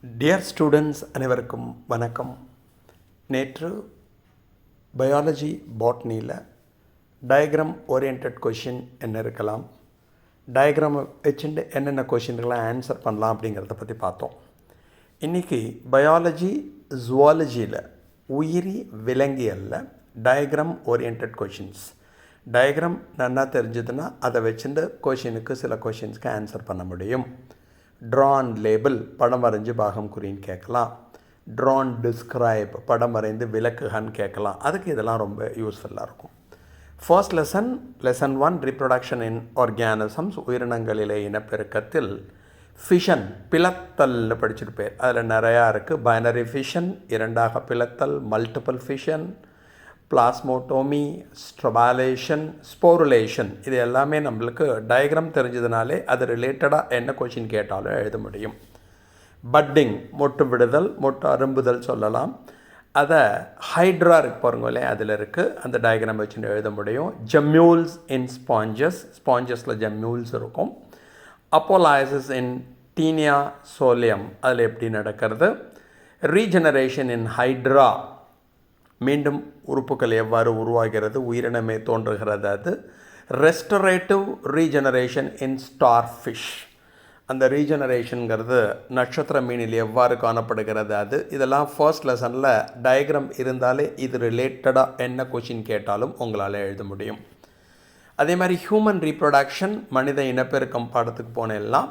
Dear students அனைவருக்கும் வணக்கம். நேற்று பயாலஜி பாட்னியில் டயக்ராம் ஓரியன்ட் கொஷின் என்ன இருக்கலாம், டயக்ராம் வச்சுட்டு என்னென்ன கொஷின்கெலாம் ஆன்சர் பண்ணலாம் அப்படிங்கிறத பற்றி பார்த்தோம். இன்றைக்கி பயாலஜி ஜுவாலஜியில் உயிரி விலங்கியலில் டயக்ராம் ஓரியன்ட் கொஷின்ஸ். டயக்ராம் நல்லா தெரிஞ்சதுன்னா அதை வச்சுட்டு கொஷினுக்கு சில கொஷின்ஸ்க்கு ஆன்சர் பண்ண முடியும். ட்ரான் லேபிள் படம் வரைஞ்சு பாகம் குறின்னு கேட்கலாம். ட்ரான் டிஸ்கிரைப் படம் வரைந்து விளக்குகான்னு கேட்கலாம். அதுக்கு இதெல்லாம் ரொம்ப யூஸ்ஃபுல்லாக இருக்கும். First lesson 1 reproduction in organisms, உயிரினங்களிலே இனப்பெருக்கத்தில். ஃபிஷன் பிளத்தல்னு படிச்சுட்டு பேர், அதில் நிறையா இருக்குது. பைனரி ஃபிஷன், இரண்டாக பிளத்தல், multiple fission, plasmotomy, strobilation, sporulation. இது எல்லாமே நம்மளுக்கு டயக்ராம் தெரிஞ்சதுனாலே அது ரிலேட்டடாக என்ன கொஷின் கேட்டாலும் எழுத முடியும். பட்டிங் மொட்டு விடுதல், மொட்டு அரும்புதல் சொல்லலாம். அதை ஹைட்ரா இருக்கு பாருங்களே, அதில் இருக்குது. அந்த டயக்ராம் வச்சு எழுத முடியும். ஜெம்யூல்ஸ் இன் ஸ்பாஞ்சஸ், ஸ்பாஞ்சஸில் ஜெம்யூல்ஸ் இருக்கும். அப்போலாய்சிஸ் இன் டீனியா சோலியம், அதில் எப்படி நடக்கிறது. ரீஜெனரேஷன் இன் ஹைட்ரா, மீண்டும் உறுப்புகள் எவ்வாறு உருவாகிறது, உயிரினமே தோன்றுகிறது. அது ரெஸ்டரேட்டிவ் ரீஜெனரேஷன் இன் ஸ்டார் ஃபிஷ், அந்த ரீஜெனரேஷனுங்கிறது நட்சத்திர மீனில் எவ்வாறு காணப்படுகிறது. அது இதெல்லாம் ஃபர்ஸ்ட் லெசனில் டயக்ராம் இருந்தாலே இது ரிலேட்டடாக என்ன கொஷின் கேட்டாலும் உங்களால் எழுத முடியும். அதே மாதிரி ஹியூமன் ரீப்ரொடக்ஷன், மனித இனப்பெருக்கம் பாடத்துக்கு போனெல்லாம்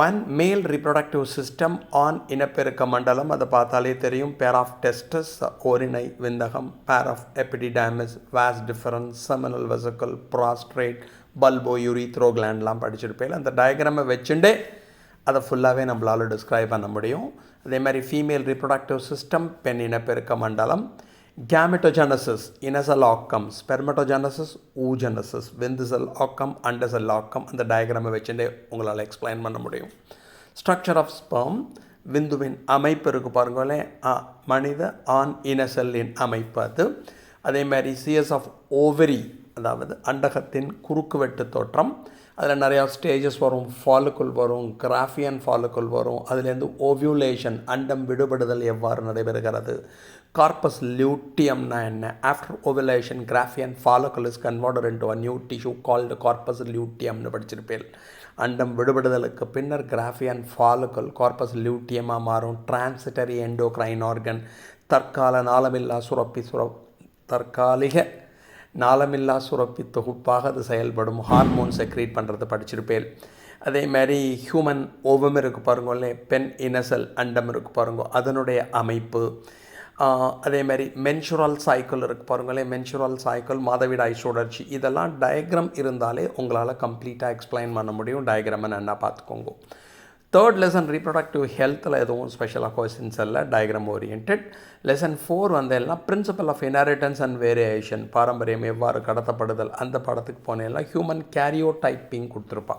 ஒன் மேல் ரீப்ரொடக்டிவ் சிஸ்டம் ஆன் இனப்பெருக்க மண்டலம், அதை பார்த்தாலே தெரியும். பேர் ஆஃப் டெஸ்டஸ், ஓரினை விந்தகம், pair of epididymis, vas deferens, seminal vesicle, prostate, bulbourethral கிளாண்ட்லாம் படிச்சிருப்பேன். அந்த டயக்ராமை வச்சுட்டே அதை ஃபுல்லாகவே நம்மளால் டிஸ்கிரைப் பண்ண முடியும். அதே மாதிரி ஃபீமேல் ரீப்ரொடக்டிவ் சிஸ்டம், பெண் இனப்பெருக்க மண்டலம். கேமெட்டோஜெனசிஸ், இனசெல் ஆக்கம், ஸ்பெர்மட்டோஜெனசிஸ், ஊஜெனசிஸ், விந்துசெல் ஆக்கம், அண்டசெல் ஆக்கம். அந்த டயக்ராமை வச்சுட்டே உங்களால் எக்ஸ்பிளைன் பண்ண முடியும். ஸ்ட்ரக்சர் ஆஃப் ஸ்பெர்ம், விந்துவின் அமைப்பு இருக்குது பாருங்களேன், மனித ஆண் இனசெல்லின் அமைப்பு அது. அதே மாதிரி சிஎஸ் ஆஃப் ஓவரி, அதாவது அண்டகத்தின் குறுக்குவெட்டு தோற்றம். அதில் நிறையா ஸ்டேஜஸ் வரும். ஃபாலுக்குள் வரும், கிராஃபியன் ஃபாலுக்குள் வரும். அதுலேருந்து ஓவியூலேஷன், அண்டம் விடுபடுதல் எவ்வாறு நடைபெறுகிறது. கார்பஸ் லியூட்டியம்னா என்ன. ஆஃப்டர் ஓவிலேஷன் கிராஃபியன் ஃபாலுக்குள் is converted into a new tissue called corpus லியூட்டியம்னு படிச்சிருப்பேன். அண்டம் விடுபடுதலுக்கு பின்னர் கிராஃபியன் ஃபாலுக்குள் கார்பஸ் லியூட்டியமாக மாறும். டிரான்சிட்டரி எண்டோக்ரைன் ஆர்கன், தற்காலிக நாளமில்லா சுரப்பி தொகுப்பாக அது செயல்படும். ஹார்மோன் செக்ரீட் பண்ணுறது படிச்சிருப்பேன். அதே மாதிரி ஹியூமன் ஓவம் இருக்குது பாருங்களே, பெண் இனசெல் அண்டம் இருக்குது பாருங்க, அதனுடைய அமைப்பு. அதே மாதிரி மென்சுரல் சைக்கிள் இருக்குது பாருங்களேன், மென்சுரல் சைக்கிள், மாதவிடாய் சுழற்சி. இதெல்லாம் டயக்ராம் இருந்தாலே உங்களால் கம்ப்ளீட்டாக எக்ஸ்பிளைன் பண்ண முடியும். டயக்ராமை நல்லா பார்த்துக்கோங்க. தேர்ட் லெசன் ரீப்ரொடக்டிவ் ஹெல்த்தில் எதுவும் ஸ்பெஷலாக கொஸ்டின்ஸ் இல்லை, டயக்ராம் ஓரியன்ட். லெசன் 4 வந்தெல்லாம் principle of inheritance and variation, பாரம்பரியம் எவ்வாறு கடத்தப்படுதல். அந்த படத்துக்கு போனெல்லாம் ஹியூமன் கேரியோடைப்பிங் கொடுத்துருப்பா.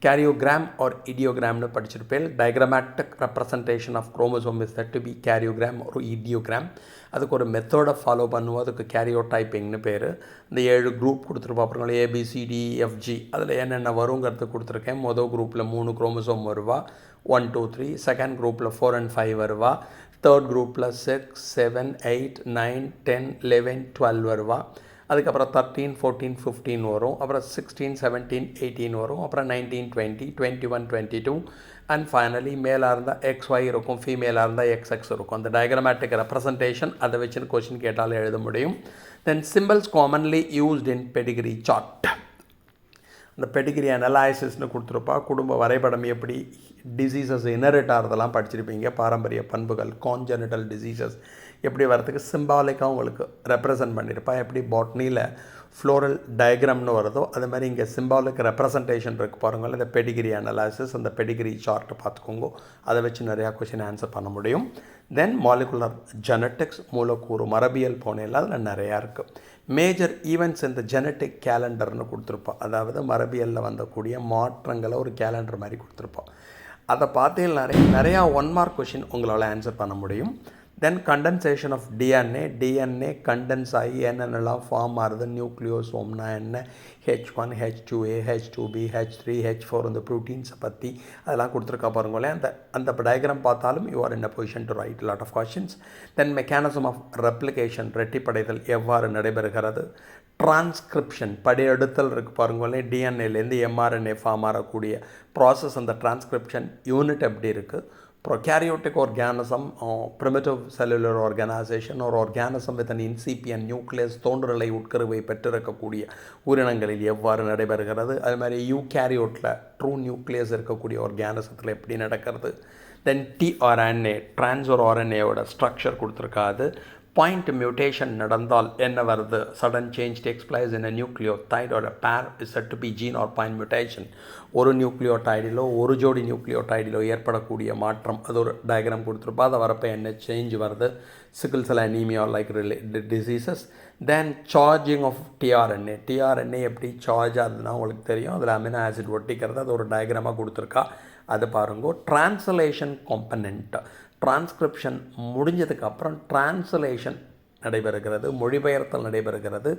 கேரியோகிராம் ஆர் இடியோகிராம்னு படிச்சிருப்பேன். Diagrammatic representation of chromosome is that to be karyogram ஒரு இடியோகிராம். அதுக்கு ஒரு மெத்தடை ஃபாலோ பண்ணுவோம், அதுக்கு கேரியோடைப்பிங்னு பேர். இந்த 7 குரூப் கொடுத்துருப்பா அப்புறம் ABCDEFG, அதில் என்னென்ன வருங்கிறது கொடுத்துருக்கேன். மொதல் குரூப்பில் 3 குரோமோசோம் வருவா, 1 2 3. செகண்ட் குரூப்பில் 4 and 5 வருவா. தேர்ட் குரூப்பில் 6 7 8 9 10 11 12 வருவா. அதுக்கப்புறம் 13 14 15 வரும். அப்புறம் 16 17 18 வரும். அப்புறம் 19 20 21 22 அண்ட் ஃபைனலி மேலாக இருந்தால் XY இருக்கும், ஃபீமேலாக இருந்தால் XX இருக்கும். அந்த டயக்ராமேட்டிக் ரெப்ரசன்டேஷன் அதை வச்சுன்னு கொஷின் கேட்டாலும் எழுத முடியும். Then symbols commonly used in pedigree chart, அந்த பெடிகிரி அனலைசிஸ்னு கொடுத்துருப்பா. குடும்ப வரைபடம் எப்படி, டிசீசஸ் இன்ஹெரிட் ஆகிறதெல்லாம் படிச்சிருப்பீங்க. பாரம்பரிய பண்புகள், கான்ஜெனிட்டல் டிசீசஸ் எப்படி வரதுக்கு சிம்பாலிக்காக உங்களுக்கு ரெப்ரசன்ட் பண்ணியிருப்பா. எப்படி பாட்னியில் ஃப்ளோரல் டயக்ராம்னு வருதோ அது மாதிரி இங்கே சிம்பாலிக் ரெப்ரசன்டேஷன் இருக்குது பாருங்கள். இந்த பெடிகிரி அனலைசிஸ், அந்த பெடிகிரி சார்ட்டை பார்த்துக்கோங்க. அதை வச்சு நிறையா கொஷின் ஆன்சர் பண்ண முடியும். தென் மாலிகுலர் ஜெனட்டிக்ஸ், மூலக்கூறு மரபியல் போனேல அதில் நிறையா இருக்குது. மேஜர் ஈவெண்ட்ஸ் இந்த ஜெனட்டிக் கேலண்டர்னு கொடுத்துருப்போம். அதாவது மரபியலில் வந்தக்கூடிய மாற்றங்களை ஒரு கேலண்டர் மாதிரி கொடுத்துருப்போம். அதை பார்த்தீங்கன்னா நிறையா 1 மார்க் கொஷின் உங்களால் ஆன்சர் பண்ண முடியும். தென் கண்டென்சேஷன் ஆஃப் டிஎன்ஏ கண்டென்ஸ் ஆகி என்னென்னலாம் ஃபார்ம் ஆகுது, நியூக்ளியோசோம்னா என்ன, H1, H2A, H2B, H3, H4 இந்த ப்ரோட்டீன்ஸை பற்றி அதெல்லாம் கொடுத்துருக்கா பாருங்களேன். அந்த டயக்ராம் பார்த்தாலும் you are in a position to write lot of questions. Then mechanism of replication ரெட்டிப்படைதல் எவ்வாறு நடைபெறுகிறது, டிரான்ஸ்கிரிப்ஷன் படியெடுத்தல் இருக்குது பாருங்களேன், டிஎன்ஏலேருந்து எம்ஆர்என்ஏ ஃபார்ம் ஆகக்கூடிய ப்ராசஸ், அந்த டிரான்ஸ்கிரிப்ஷன் யூனிட் எப்படி இருக்குது. Prokaryotic organism or primitive cellular organization or organism with an incipient nucleus தோன்றுநிலை உட்கருவை பெற்றிருக்கக்கூடிய உயிரினங்களில் எவ்வாறு நடைபெறுகிறது. அது மாதிரி யூகேரியோட்டில் ட்ரூ நியூக்ளியஸ் இருக்கக்கூடிய ஆர்கானிசத்தில் எப்படி நடக்கிறது. தென் tRNA ட்ரான்ஸ்ஃபர் ஆர்என்ஏவோட ஸ்ட்ரக்சர் கொடுத்துருக்காது. பாயிண்ட் மியூட்டேஷன் நடந்தால் என்ன வருது, sudden change takes place in a nucleotide or a pair is said to be gene or point mutation. ஒரு நியூக்ளியோடைடிலோ ஒரு ஜோடி நியூக்ளியோடைடிலோ ஏற்படக்கூடிய மாற்றம், அது ஒரு டயக்ராம் கொடுத்துருப்பா. அதை வரப்போ என்ன சேஞ்ச் வருது, sickle cell anaemia like diseases. Then charging of tRNA எப்படி சார்ஜ் ஆகுதுன்னா உங்களுக்கு தெரியும், அதில் அமினோ ஆசிட் ஒட்டிக்கிறது, அது ஒரு டயக்ராமாக கொடுத்துருக்கா, அது பாருங்க. டிரான்ஸ்லேஷன் காம்பனண்ட், டிரான்ஸ்கிரிப்ஷன் முடிஞ்சதுக்கப்புறம் டிரான்ஸ்லேஷன் நடைபெறுகிறது, மொழிபெயர்த்தல் நடைபெறுகிறது.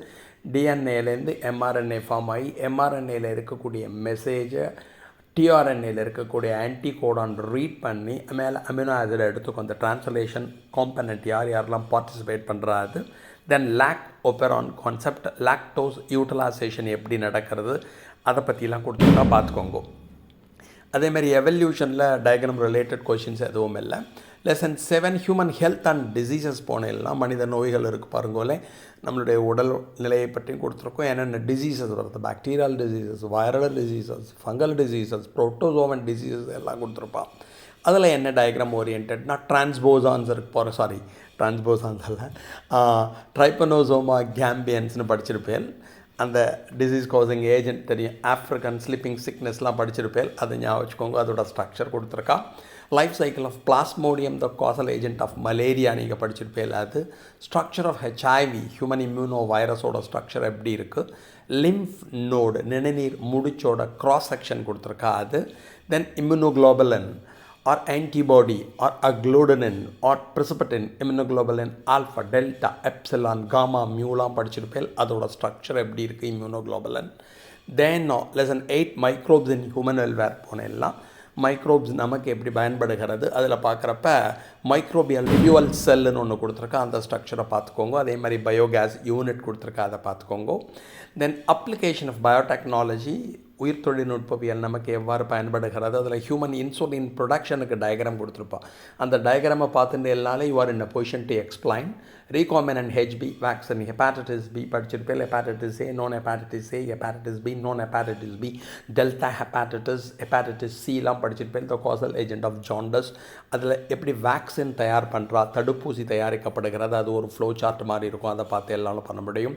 டிஎன்ஏலேருந்து எம்ஆர்என்ஏ ஃபார்ம் ஆகி எம்ஆர்என்ஏயில் இருக்கக்கூடிய மெசேஜை டிஆர்என்ஏயில் இருக்கக்கூடிய ஆன்டிகோடான் ரீட் பண்ணி மேலே அமினோ ஆசிட் எடுத்துக்கும். அந்த டிரான்ஸ்லேஷன் காம்பனண்ட் யாரெல்லாம் பார்ட்டிசிபேட் பண்ணுறாது. தென் லாக் ஒப்பெரான் கான்செப்ட், லாக்டோஸ் யூட்டிலைசேஷன் எப்படி நடக்கிறது, அதை பற்றிலாம் கொடுத்துருக்கா, பார்த்துக்கோங்க. அதேமாதிரி எவல்யூஷனில் டயக்ராம் ரிலேட்டட் கொஷின்ஸ் எதுவும் இல்லை. Lesson 7 human health and diseases போனேலாம் மனித நோய்கள் இருக்குது பாருங்களே, நம்மளுடைய உடல் நிலையை பற்றியும் கொடுத்துருக்கோம். என்னென்ன டிசீசஸ் வருது, bacterial diseases, viral diseases, fungal diseases, protozoan diseases எல்லாம் கொடுத்துருப்பான். அதில் என்ன டயக்ராம் ஓரியன்டட்னா டிரான்ஸ்போசான்ஸ் இருக்கு டிரான்ஸ்போசான்ஸ் இல்லை, ட்ரைபனோசோமா கேம்பியன்ஸ்னு படிச்சிருப்பேன். அந்த டிசீஸ் காசிங் ஏஜென்ட் தெரியும், ஆஃப்ரிக்கன் ஸ்லிப்பிங் சிக்னஸ்லாம் படிச்சிருப்பேன், அதை ஞாபகம் வச்சுக்கோங்க. அதோட ஸ்ட்ரக்சர் கொடுத்துருக்கா. Life cycle of plasmodium the causal agent of malaria நீங்கள் படிச்சிருப்பேன். அது structure of HIV human immuno வைரஸோட ஸ்ட்ரக்சர் எப்படி இருக்குது. லிம்ஃப் நோடு நிணநீர் முடிச்சோட கிராஸ் செக்ஷன் கொடுத்துருக்கா, அது. தென் immunoglobulin or antibody or agglutinin or precipitin, immunoglobulin alpha, delta, epsilon, gamma, muலாம் படிச்சிருப்பேன். அதோட ஸ்ட்ரக்சர் எப்படி இருக்குது immunoglobulin. Then lesson 8 microbes in human வெல்வேர் போனெல்லாம் மைக்ரோப்ஸ் நமக்கு எப்படி பயன்படுகிறது அதில் பார்க்குறப்ப மைக்ரோபியல் ரிவ்யூவல் செல்லுன்னு ஒன்று கொடுத்துருக்கா, அந்த ஸ்ட்ரக்சரை பார்த்துக்கோங்க. அதே மாதிரி பயோகேஸ் யூனிட் கொடுத்துருக்கா, அதை பார்த்துக்கோங்க. தென் அப்ளிகேஷன் ஆஃப் பயோடெக்னாலஜி, உயிர் தொழில்நுட்பவியல் நமக்கு எவ்வாறு பயன்படுகிறது, அதில் ஹியூமன் இன்சுலின் ப்ரொடக்ஷனுக்கு டயக்ராம் கொடுத்துருப்பான். அந்த டயக்ராமை பார்த்துட்டு எல்லாலே you are in a position to explain. Recombinant HB vaccine, hepatitis B படிச்சிருப்பேன், hepatitis A, non hepatitis A, hepatitis B, non hepatitis B, delta hepatitis சிலாம் படிச்சிருப்பேன். The causal agent of jaundice, அதில் எப்படி வேக்சின் தயார் பண்ணுறா, தடுப்பூசி தயாரிக்கப்படுகிறது, அது ஒரு ஃப்ளோ சார்ட் மாதிரி இருக்கும், அதை பார்த்து எல்லாரும் பண்ண முடியும்.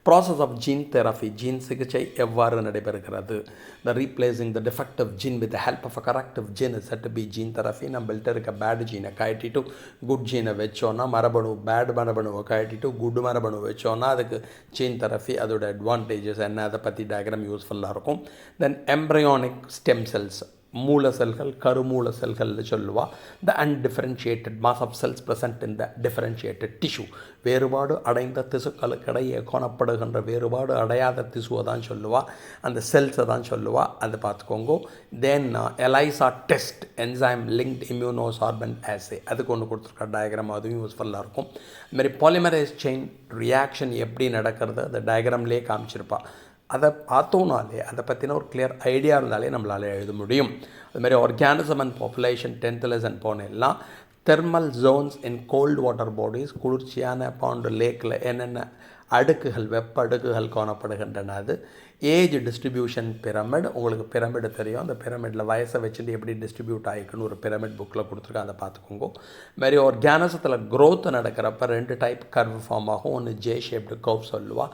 Process of gene therapy, gene சிகிச்சை எவ்வாறு நடைபெறுகிறது. The replacing the defective gene with the help of a corrective gene is said to be gene therapy. நம்மள்ட்ட இருக்க பேட் ஜீனை கழட்டிட்டு குட் ஜீனை வச்சோன்னா, மரபணு பேட் மரபணுவை கழட்டிட்டு குட் மரபணு வச்சோன்னா அதுக்கு ஜீன் தெரப்பி. அதோட அட்வான்டேஜஸ் என்ன, அதை பற்றி டயக்ராம் யூஸ்ஃபுல்லாக இருக்கும். தென் எம்ப்ரையானிக் ஸ்டெம் செல்ஸ், மூல செல்கள், கருமூல செல்கள்னு சொல்லுவா. The undifferentiated mass of cells present in the differentiated tissue, வேறுபாடு அடைந்த திசுக்களுக்கிடையே காணப்படுகின்ற வேறுபாடு அடையாத திசுவை தான் சொல்லுவா, அந்த செல்ஸை தான் சொல்லுவா, அதை பார்த்துக்கோங்க. தென் எலைசா டெஸ்ட், என்சைம் லிங்க்ட் இம்யூனோசார்பன்ட் ஆசே, அதுக்கு ஒன்று கொடுத்துருக்க டயக்ராம், அதுவும் யூஸ்ஃபுல்லாக இருக்கும். அதுமாதிரி பாலிமரைஸ் செயின் ரியாக்ஷன் எப்படி நடக்கிறது அந்த டயக்ராம்லேயே காமிச்சிருப்பா. அதை பார்த்தோன்னாலே அதை பற்றின ஒரு கிளியர் ஐடியா இருந்தாலே நம்மளால் எழுத முடியும். அதுமாதிரி organism and population 10th lesson போனெல்லாம் thermal zones in cold water bodies, குளிர்ச்சியான பாண்டு லேக்கில் என்னென்ன அடுக்குகள், வெப்ப அடுக்குகள் காணப்படுகின்றன. அது ஏஜ் டிஸ்ட்ரிபியூஷன் பிரமிட், உங்களுக்கு பிரமிடு தெரியும், அந்த பிரமிடில் வயசை வச்சுட்டு எப்படி டிஸ்ட்ரிபியூட் ஆகிக்குன்னு ஒரு பிரமிட் புக்கில் கொடுத்துருக்கேன், அதை பார்த்துக்கோங்க. மாதிரி ஆர்கானிசத்தில் க்ரோத் நடக்கிறப்ப 2 டைப் கர்வ் ஃபார்ம் ஆகும். ஒன்று ஜே ஷேப்டு கர்வ் சொல்லுவா,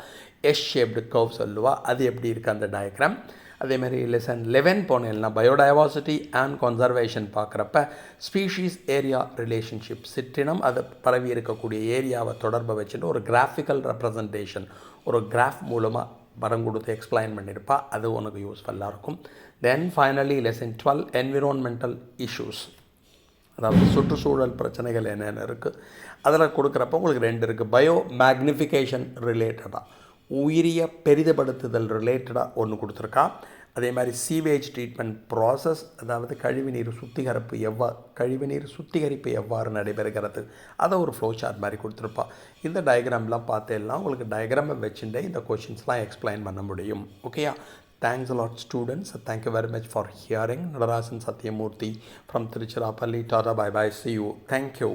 எஸ் ஷேப்டு கர்வ் சொல்லுவா, அது எப்படி இருக்குது அந்த டயக்ராம். அதேமாதிரி லெசன் 11 போனேன்னா பயோடைவர்சிட்டி அண்ட் கன்சர்வேஷன் பார்க்குறப்ப ஸ்பீஷீஸ் ஏரியா ரிலேஷன்ஷிப், சிற்றினம் அது பரவி இருக்கக்கூடிய ஏரியாவை தொடர்பை வச்சுட்டு ஒரு கிராஃபிக்கல் ரெப்ரசன்டேஷன், ஒரு கிராஃப் மூலமாக படம் கொடுத்து எக்ஸ்பிளைன் பண்ணியிருப்பா, அது உனக்கு யூஸ்ஃபுல்லாக இருக்கும். Then finally lesson 12 environmental issues, அதாவது சுற்றுச்சூழல் பிரச்சனைகள் என்னென்ன இருக்குது அதில் கொடுக்குறப்ப உங்களுக்கு 2 இருக்குது. பயோ மேக்னிஃபிகேஷன் ரிலேட்டடாக உயிரிய பெரிதப்படுத்துதல் ரிலேட்டடாக ஒன்று கொடுத்துருக்கா. அதே மாதிரி சீவேஜ் ட்ரீட்மெண்ட் ப்ராசஸ், அதாவது கழிவுநீர் சுத்திகரிப்பு எவ்வாறு நடைபெறுகிறது, அதை ஒரு ஃப்ளோ சார்ட் மாதிரி கொடுத்துருப்பா. இந்த டயக்ராம்லாம் பார்த்தேன்னா உங்களுக்கு டயக்ராமை வச்சுட்டே இந்த கொஷின்ஸ்லாம் எக்ஸ்பிளைன் பண்ண முடியும். ஓகேயா? Thanks a lot, students. Thank you very much for hearing. Nadarajan Satyamurthy from Tiruchirappalli. Tata, bye bye. See you. Thank you.